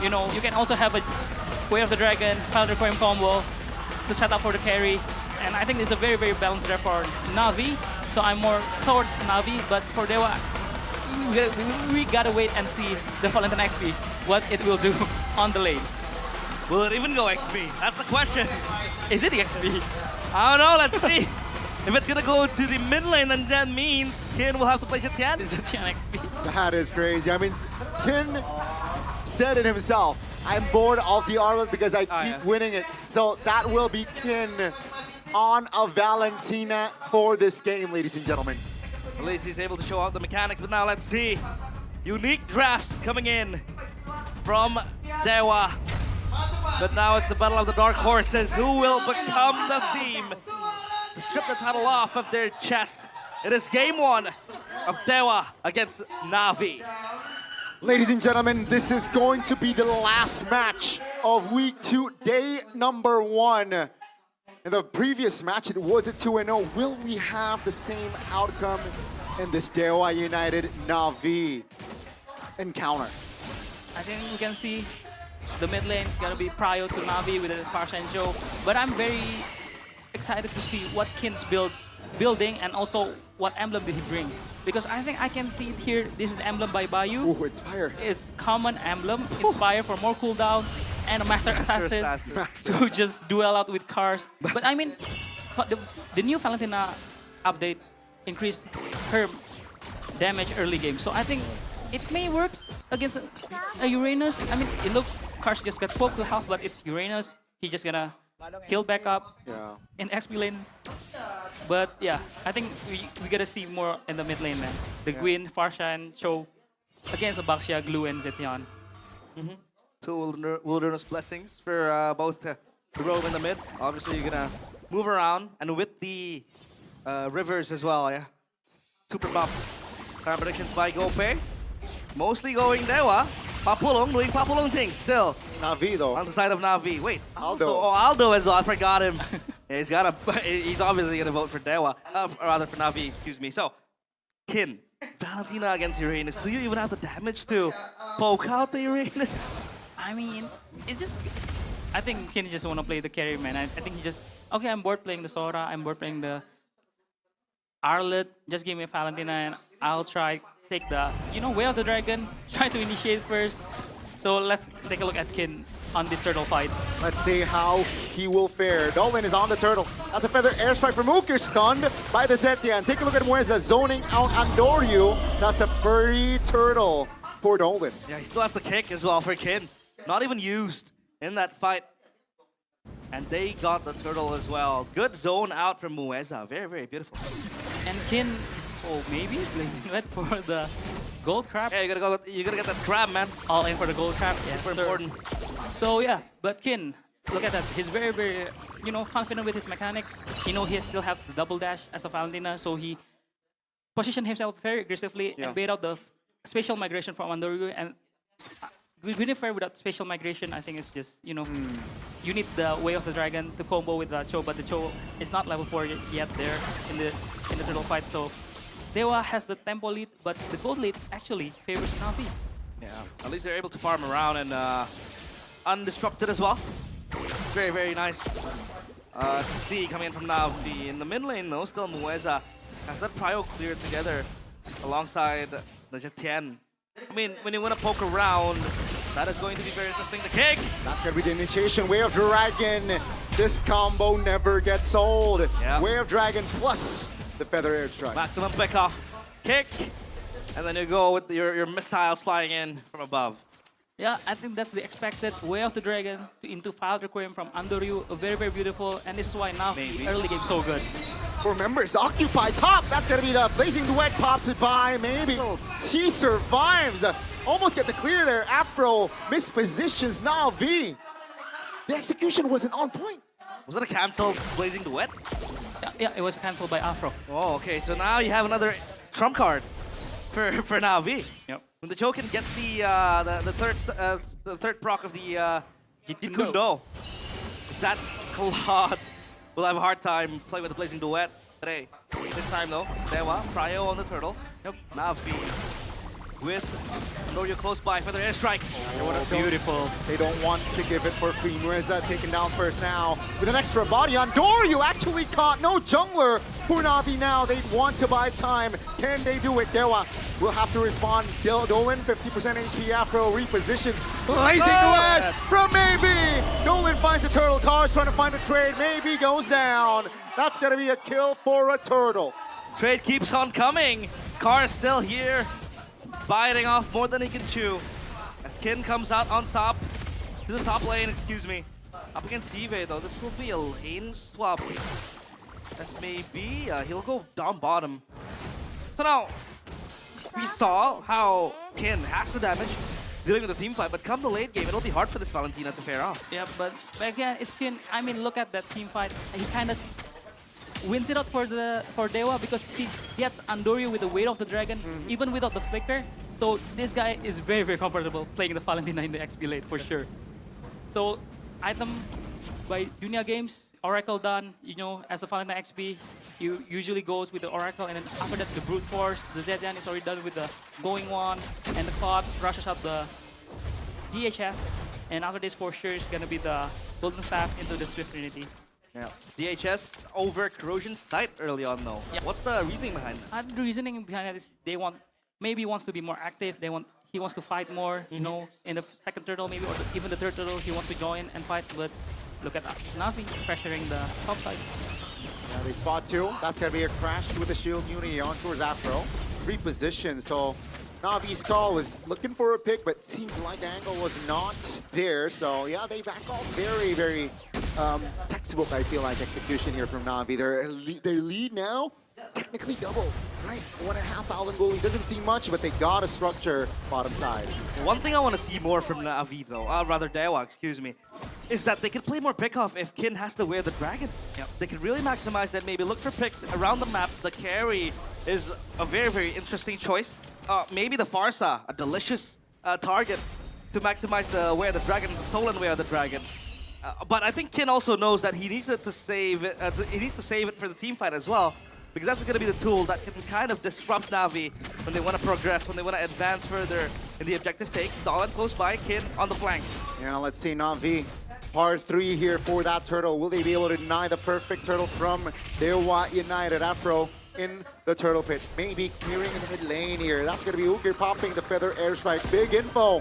You know, you can also have a Way of the Dragon, Final Requiem combo to set up for the carry. And I think it's a very, very balanced draft for NAVI. So I'm more towards NAVI, but for Dewa, we gotta wait and see the Valentine XP, what it will do on the lane. Will it even go XP? That's the question. Is it the XP? I don't know, let's see. If it's gonna go to the mid lane, then that means Kin will have to play Zetian. Is Zetian XP? That is crazy. I mean, Kin said it himself. I'm bored of the Arlet because I keep winning it. So that will be Kin on a Valentina for this game, ladies and gentlemen. At least he's able to show out the mechanics, but now let's see. Unique drafts coming in from Dewa. But now it's the battle of the dark horses. Who will become the team to strip the title off of their chest? It is game 1 of Dewa against NAVI. Ladies and gentlemen, this is going to be the last match of week 2, day number 1. In the previous match, it was a 2-0. Will we have the same outcome in this Dewa United NAVI encounter? I think we can see the mid lane is gonna be prior to NAVI with the Karss and Joe. But I'm very excited to see what Kin's building and also what emblem did he bring. Because I think I can see it here. This is the emblem by Bayou. Ooh, Inspire. It's common emblem. Inspire for more cooldowns and a Master Assassin to just duel out with Karss. But I mean, the new Valentina update increased her damage early game. So I think it may work against a Uranus. I mean, it looks Karss just got poked to health, but it's Uranus. He's just gonna heal back up in XP lane. But yeah, I think we gotta see more in the mid lane, man. The Gwyn, Farshan, Cho against Baxia, Glue, and Zetian. Two Wilderness Blessings for both the roam in the mid. Obviously, you're gonna move around, and with the rivers as well, yeah. Super buff. Current predictions by Gope. Mostly going Dewa. Papulong doing Papulong things still. NAVI though. On the side of NAVI. Wait, Aldo. Oh, Aldo as well. I forgot him. Yeah, he's obviously gonna vote for Dewa. Or rather for NAVI, excuse me. So, Kin, Valentina against Uranus. Do you even have the damage to poke out the Uranus? I mean, it's just... I think Kin just wanna play the carry, man. I think he just... Okay, I'm bored playing the Sora. I'm bored playing the Arlet. Just give me a Valentina and I'll try take the, Way of the Dragon. Try to initiate first. So let's take a look at Kin on this turtle fight. Let's see how he will fare. Dalvin is on the turtle. That's a feather airstrike from Mook. You're stunned by the Zetian. Take a look at Mueza zoning out Andoryu. That's a furry turtle for Dalvin. Yeah, he still has the kick as well for Kin. Not even used in that fight. And they got the turtle as well. Good zone out from Mueza. Very, very beautiful. And Kin, maybe blazing wet for the gold crab. Yeah, you gotta get that crab, man. All in for the gold crab. Yeah, super important. So yeah, but Kin, look at that. He's very, very, confident with his mechanics. He still have the double dash as a Valentina, so he positioned himself very aggressively and bait out the spatial migration from Andoryu. And Gwynfer without spatial migration, I think it's just, you need the Way of the Dragon to combo with the Cho, but the Cho is not level 4 yet there in the turtle fight. So Dewa has the tempo lead, but the gold lead actually favors NAVI. Yeah, at least they're able to farm around and undisrupted as well. Very, very nice. See coming in from NAVI. In the mid lane though, still Mueza has that prio cleared together alongside the Zetian. I mean, when you want to poke around, that is going to be very interesting. The kick! That's going to be the initiation. Way of Dragon. This combo never gets old. Yeah. Way of Dragon plus the feather airstrike. Maximum pick off. Kick! And then you go with your missiles flying in from above. Yeah, I think that's the expected Way of the Dragon into File Requiem from Andoryu. Very, very beautiful. And this is why NAVI early game so good. Remember, it's Occupy top. That's going to be the Blazing Duet popped it by, maybe. He survives. Almost get the clear there. APHRO mispositions NAVI. The execution wasn't on point. Was it a cancelled Blazing Duet? Yeah, it was cancelled by APHRO. Oh, okay. So now you have another trump card for NAVI. Yep. When the Cho can get the third proc of the Jikundo, that Claude will have a hard time playing with the Blazing Duet today. This time though, Dewa, Prio on the turtle. Yep. NAVI with Andorio close by for their airstrike. Oh, beautiful. They don't want to give it for free. Mueza taken down first now with an extra body. Andorio actually caught. No jungler for Navi now. They want to buy time. Can they do it? Dewa will have to respond. Dolan, 50% HP APHRO repositions. Blazing red from Maybe. Dolan finds the turtle. Karss trying to find a trade. Maybe goes down. That's going to be a kill for a turtle. Trade keeps on coming. Karss still here, biting off more than he can chew. As Kin comes out on top, to the top lane, excuse me. Up against Jiizee though, this will be a lane swap. As maybe he'll go down bottom. So now, we saw how Kin has the damage dealing with the team fight, but come the late game, it'll be hard for this Valentina to fare off. Yeah, but again, it's Kin. I mean, look at that team fight. He kind of wins it out for Dewa because he gets Andorio with the weight of the dragon, even without the flicker. So this guy is very, very comfortable playing the Valentina in the XP late for sure. So item by Dunia Games, Oracle done. You know, as a Valentina XP, you usually goes with the Oracle, and then after that the Brute Force, the Zetian is already done with the Going One, and the Cloud rushes up the DHS, and after this for sure is gonna be the Golden Staff into the Swift Trinity. Yeah. DHS over Corrosion Sight early on though. Yeah. What's the reasoning behind it? The reasoning behind that is they want, maybe wants to be more active. He wants to fight more. You know, in the second turtle maybe, or even the third turtle, he wants to join and fight. But look at Navi pressuring the top side. Yeah, they spot two. That's gonna be a crash with the shield unity on towards APHRO. Reposition. So Navi's call was looking for a pick, but seems like the angle was not there. So yeah, they back off very, very textbook, I feel like, execution here from Navi. Their lead now, technically double, right? 1,500 goalie doesn't seem much, but they got a structure bottom side. One thing I want to see more from Navi though, rather Dewa, excuse me, is that they can play more pick-off if Kin has to wear the dragon. Yep. They can really maximize that, maybe look for picks around the map. The carry is a very, very interesting choice. Maybe the Farsa, a delicious target to maximize the wear the dragon, the stolen wear the dragon. But I think Kin also knows that he needs it to save it. He needs to save it for the team fight as well, because that's going to be the tool that can kind of disrupt Navi when they want to progress, when they want to advance further in the objective take. Stalin close by, Kin on the flanks. Yeah, let's see Navi. Part 3 here for that turtle. Will they be able to deny the perfect turtle from Dewa United? APHRO in the turtle pit. Maybe clearing in the mid lane here. That's going to be Ukir popping the feather airstrike. Big info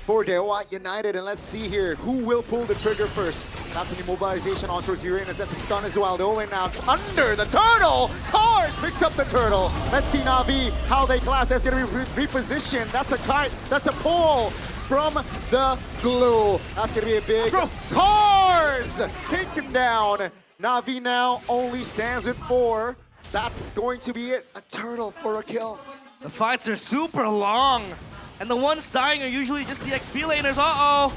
for Dewa United. And let's see here, who will pull the trigger first? That's an immobilization on towards Uranus. That's a stun as well. Dolan now under the turtle. Karss picks up the turtle. Let's see Navi, how they clash. That's going to be repositioned. That's a kite. That's a pull from the glue. That's going to be a big Karss taken down. Navi now only stands with 4. That's going to be it. A turtle for a kill. The fights are super long, and the ones dying are usually just the XP laners. Uh-oh!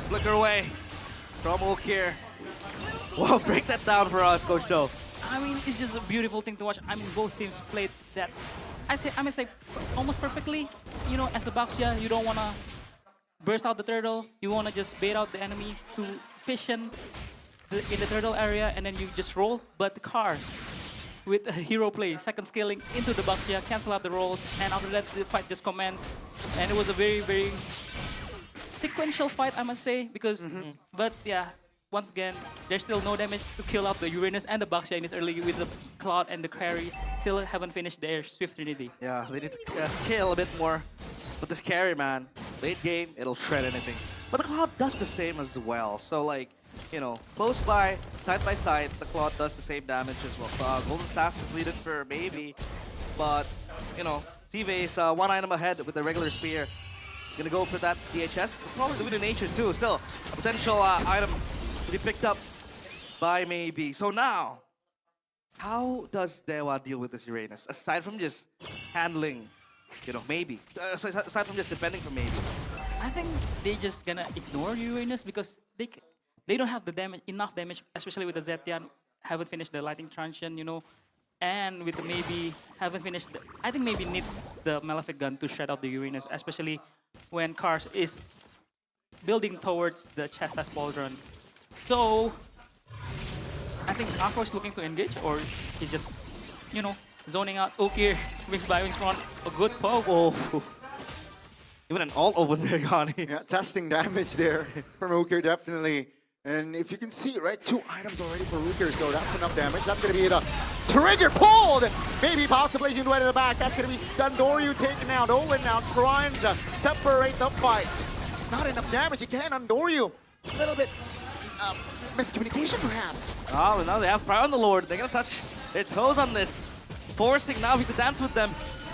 Flicker away from Ukir. Whoa, break that down for us, Coach Do. I mean, it's just a beautiful thing to watch. I mean, both teams played that, I mean, say almost perfectly. You know, as a Baxia, you don't want to burst out the turtle. You want to just bait out the enemy to fish in the turtle area, and then you just roll. But the Karss, with a hero play, second scaling into the Baxia, cancel out the rolls, and after that the fight just commenced. And it was a very, very sequential fight, I must say, because, but yeah, once again, there's still no damage to kill out the Uranus and the Baxia in this early with the Cloud and the carry. Still haven't finished their Swift Trinity. Yeah, they need to scale a bit more. But this carry, man, late game, it'll shred anything. But the Cloud does the same as well. So like, you know, close by side, the Cloud does the same damage as well. Golden Staff completed for maybe, but, you know, Jiizee is 1 item ahead with the regular spear. Gonna go for that DHS. We'll probably do it in nature too. Still, a potential item to be picked up by maybe. So now, how does Dewa deal with this Uranus? Aside from just handling, you know, maybe. Aside from just defending for maybe. I think they just gonna ignore Uranus because they don't have the damage, enough damage, especially with the Zetian. Haven't finished the Lightning Transient, you know. And with the maybe, haven't finished the, I think maybe needs the Malefic Gun to shred out the Uranus, especially when Karss is building towards the Chestas Pauldron. So, I think APHRO is looking to engage, or he's just, you know, zoning out. Ukir, wings by wings front, a good poke. Oh. Even an alt open there, Gani. Yeah, testing damage there from Uker, definitely. And if you can see, right, 2 items already for Uker, so that's enough damage. That's going to be the trigger pulled! Maybe possibly into the back. That's going to be Andoryu taken out. Olin now trying to separate the fight. Not enough damage again, Andoryu. A little bit miscommunication, perhaps. Oh, now they have Pride on the Lord. They're going to touch their toes on this, forcing Navi to dance with them.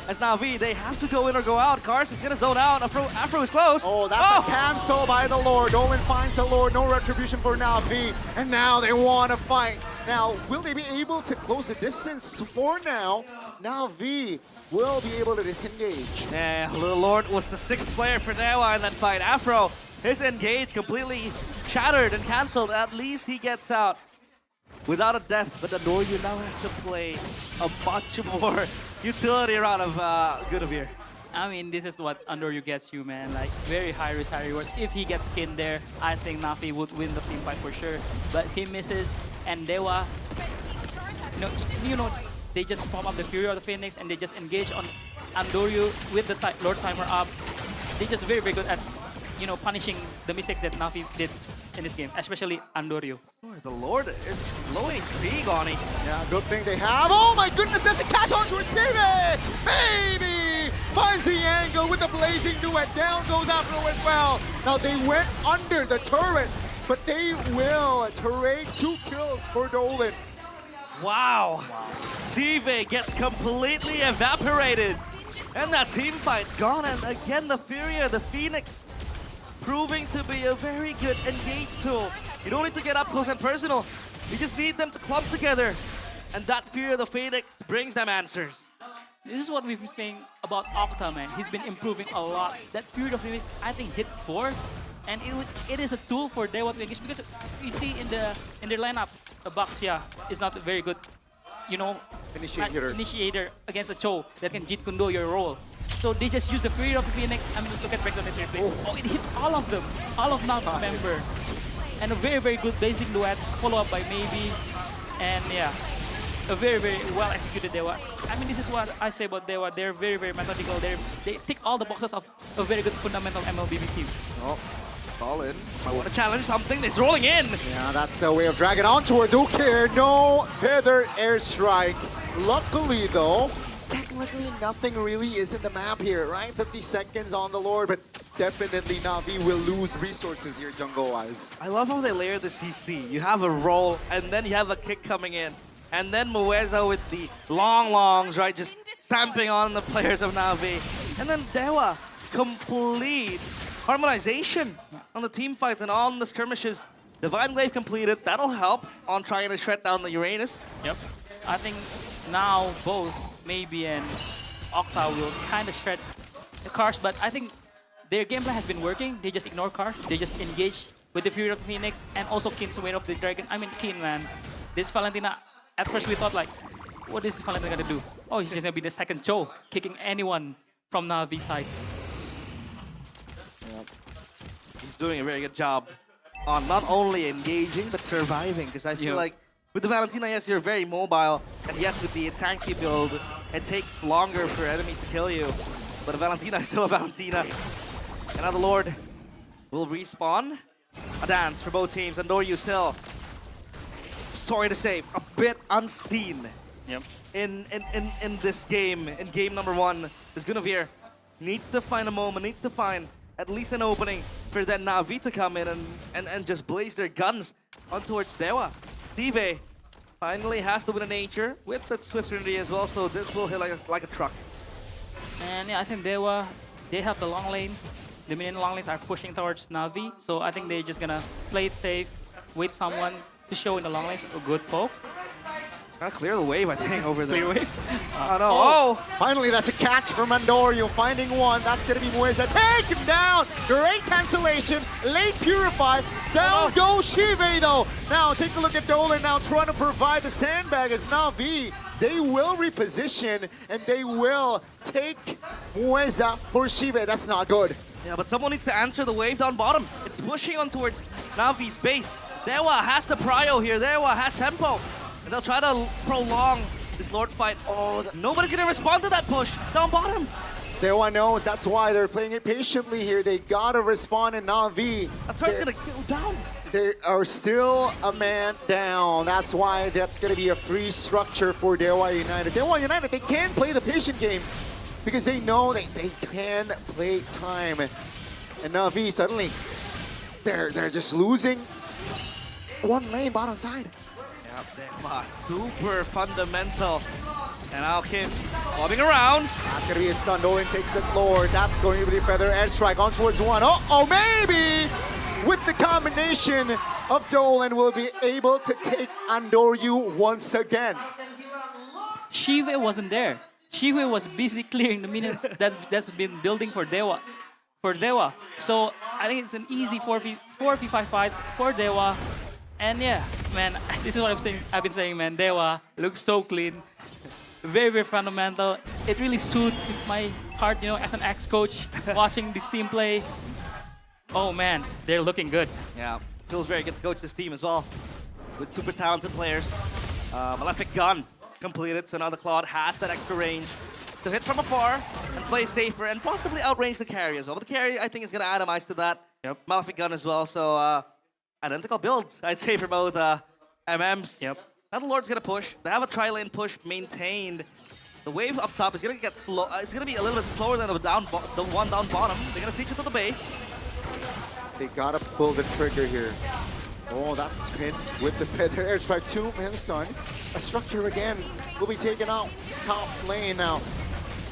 As Navi, they have to go in or go out. Karss is going to zone out. APHRO is close. Oh, that's a cancel by the Lord. Olin finds the Lord. No retribution for Navi. And now they want to fight. Now, will they be able to close the distance? For now, Navi will be able to disengage. Yeah, Little Lord was the 6th player for Dewa in that fight. APHRO, his engage completely shattered and cancelled. At least he gets out without a death. But Andoryu now has to play a much more utility round of Guinevere. I mean, this is what Andoryu gets you, man. Like, very high risk, high reward. If he gets skinned there, I think Navi would win the team fight for sure. But he misses, and Dewa, you know, they just pop up the Fury of the Phoenix and they just engage on Andoryu with the Lord Timer up. They're just very, very good at, you know, punishing the mistakes that Navi did in this game, especially Andoryu. Boy, the Lord is low HP, Gani. Yeah, good thing they have. Oh my goodness, that's a catch on to receive it! Baby! Finds the angle with the blazing duet. Down goes APHRO as well. Now they went under the turret, but they will trade 2 kills for Dolan. Wow. Jiizee gets completely evaporated. And that team fight gone. And again, the Fury, the Phoenix, proving to be a very good engage tool. You don't need to get up close and personal. You just need them to clump together. And that Fury of the Phoenix brings them answers. This is what we've been saying about Octa, man. He's been improving a lot. That Fury of the Phoenix, I think, hit 4th. And it is a tool for Dewa to engage, because we see in their lineup, Baxia is not a very good, you know, initiator against a Cho that can Jeet Kundo your role. So they just use the Fury of the Phoenix. I mean, look at Breakdown this replay. Oh, it hit all of them, all of Navi's member. And a very, very good basic duet, follow up by Maybe. And yeah, a very, very well executed Dewa. I mean, this is what I say about Dewa. They're very, very methodical. They tick all the boxes of a very good fundamental MLBB team. Oh. All in. I want to challenge something. It's rolling in. Yeah, that's the way of dragging on towards Uker. No feather airstrike. Luckily, though, technically nothing really is in the map here, right? 50 seconds on the Lord, but definitely Navi will lose resources here, jungle-wise. I love how they layer the CC. You have a roll, and then you have a kick coming in. And then Mueza with the longs, right? Just stamping on the players of Navi. And then Dewa, complete harmonization on the team fights and on the skirmishes. Divine Glaive completed. That'll help on trying to shred down the Uranus. Yep. I think now both Maybe and Octa will kind of shred the Karss, but I think their gameplay has been working. They just ignore Karss. They just engage with the Fury of the Phoenix and also Kin's Weight of the Dragon. I mean, Kin, man. This Valentina, at first we thought like, what is Valentina gonna do? Oh, he's just gonna be the second Cho, kicking anyone from Navi's side. He's doing a very good job on not only engaging, but surviving. Because I feel like with the Valentina, yes, you're very mobile. And yes, with the tanky build, it takes longer for enemies to kill you. But a Valentina is still a Valentina. And now the Lord will respawn. A dance for both teams. Andoryu still, sorry to say, a bit unseen. Yep. In this game, in game number 1. This Guinevere needs to find a moment, needs to find at least an opening for that Navi to come in and just blaze their guns on towards Dewa. Jiizee finally has to win a nature with the Swift Trinity as well, so this will hit like a truck. And yeah, I think Dewa, they have the long lanes. The minion long lanes are pushing towards Navi, so I think they're just gonna play it safe, wait someone to show in the long lanes. A good poke. Gotta clear the wave, I think, over there. Clear wave. Oh no, oh! Finally, that's a catch from Andoryu, finding one. That's gonna be Mueza. Take him down! Great cancellation, late purify. Down goes Jiizee though. Now take a look at Dolan now trying to provide the sandbag as Navi. They will reposition and they will take Mueza for Jiizee. That's not good. Yeah, but someone needs to answer the wave down bottom. It's pushing on towards Navi's base. Dewa has the prio here. Dewa has tempo. And they'll try to prolong this Lord fight. Oh, nobody's gonna respond to that push down bottom. Dewa knows that's why they're playing it patiently here. They gotta respond in NAVI. That's right, it's gonna go down. They are still a man down. That's why that's gonna be a free structure for Dewa United. Dewa United, they can play the patient game because they know they can play time. And NAVI suddenly, they're just losing one lane bottom side. Yep, Dewa, super fundamental. And now Kim bobbing around. That's gonna be a stun. Dolan takes it lower. That's going to be the feather edge strike on towards one. Oh, maybe with the combination of Dolan will be able to take Andoryu once again. Shive wasn't there. Shive was busy clearing the minions that's been building for Dewa. So I think it's an easy 4v5 fights for Dewa. And yeah, man, this is what I've been saying, man. Dewa looks so clean. Very, very fundamental. It really suits my heart, you know, as an ex-coach, watching this team play. Oh man, they're looking good. Yeah, feels very good to coach this team as well, with super talented players. Malefic Gun completed, so now the Claude has that extra range to hit from afar and play safer and possibly outrange the carry as well. But the carry, I think, is going to atomize to that. Yep. Malefic Gun as well, so identical builds, I'd say, for both MMs. Yep. Now the Lord's gonna push. They have a tri-lane push maintained. The wave up top is gonna get slow. It's gonna be a little bit slower than the one down bottom. They're gonna siege it to the base. They gotta pull the trigger here. Oh, that's spin with the feather airstrike. 2-man stun. A structure again will be taken out. Top lane now.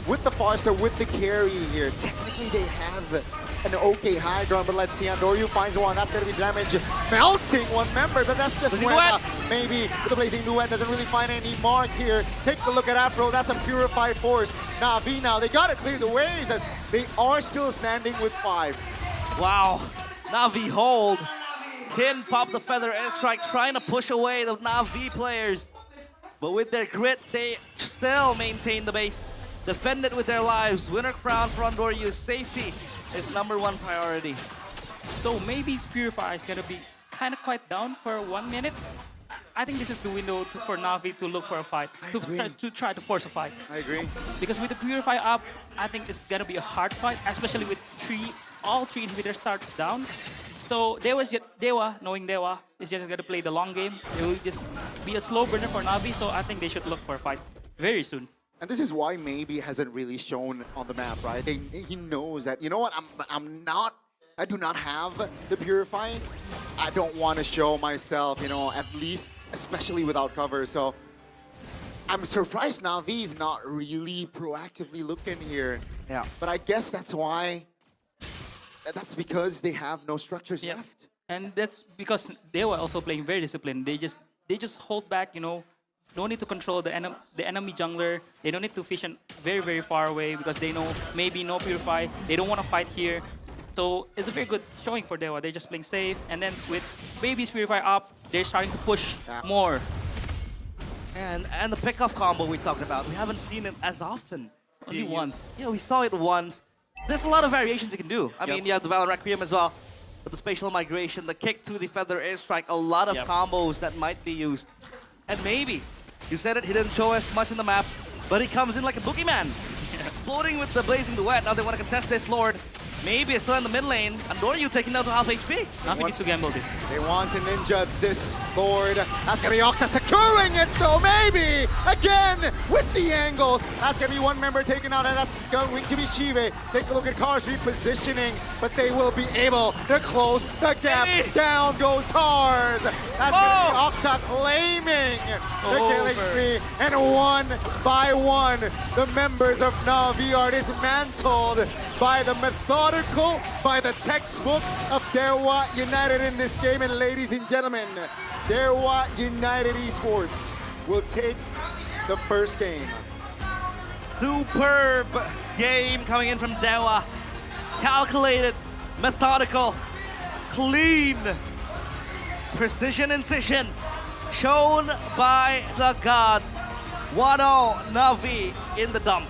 With the Farster, with the carry here. Technically, they have an okay high ground, but let's see. Andoryu finds one. That's going to be damage. Melting one member, but that's just Weta. Maybe with the Blazing Duet doesn't really find any mark here. Take a look at APHRO. That's some purified force. NAVI now, they got to clear the waves as they are still standing with 5. Wow. NAVI hold. Kim popped the feather airstrike, trying to push away the NAVI players. But with their grit, they still maintain the base. Defend it with their lives. Winner crown for Andoryu. Safety is #1 priority. So maybe his Purify is gonna be kind of quite down for 1 minute. I think this is the window for NAVI to look for a fight, to try to force a fight. I agree. Because with the Purify up, I think it's gonna be a hard fight, especially with all three inhibitors starts down. So Dewa, knowing Dewa, is just gonna play the long game. It will just be a slow burner for NAVI, so I think they should look for a fight very soon. And this is why maybe hasn't really shown on the map, right? He knows that, you know what, I do not have the Purify. I don't want to show myself, you know, at least, especially without cover. So I'm surprised Navi's not really proactively looking here. Yeah. But I guess that's why, that's because they have no structures left. And that's because they were also playing very disciplined. They just hold back, you know. No need to control the enemy jungler. They don't need to vision very, very far away because they know maybe no Purify. They don't want to fight here. So it's a very good showing for Dewa. They're just playing safe. And then with Baby's Purify up, they're starting to push more. And the pickoff combo we talked about, we haven't seen it as often. Only once. Yeah, we saw it once. There's a lot of variations you can do. I mean, you have the Valorant Requiem as well. With the spatial migration, the kick to the feather airstrike, a lot of combos that might be used. And maybe, you said it, he didn't show us much on the map, but he comes in like a boogeyman. Exploding with the Blazing Duet. Now they want to contest this Lord. Maybe it's still in the mid lane. Andoryu taking down to half HP. NAVI needs to gamble this. They want to ninja this Lord. That's going to be Octa securing it, so maybe again with the angles. That's going to be one member taken out, and that's going to be Shive. Take a look at Karss repositioning, but they will be able to close the gap. Down goes Karss. That's going to be Octa claiming the killing spree. And 1 by 1, the members of NAVI are dismantled by the methodical, by the textbook of Dewa United in this game. And ladies and gentlemen, Dewa United Esports will take the first game. Superb game coming in from Dewa. Calculated, methodical, clean, precision incision shown by the gods. 1-0 NAVI in the dump.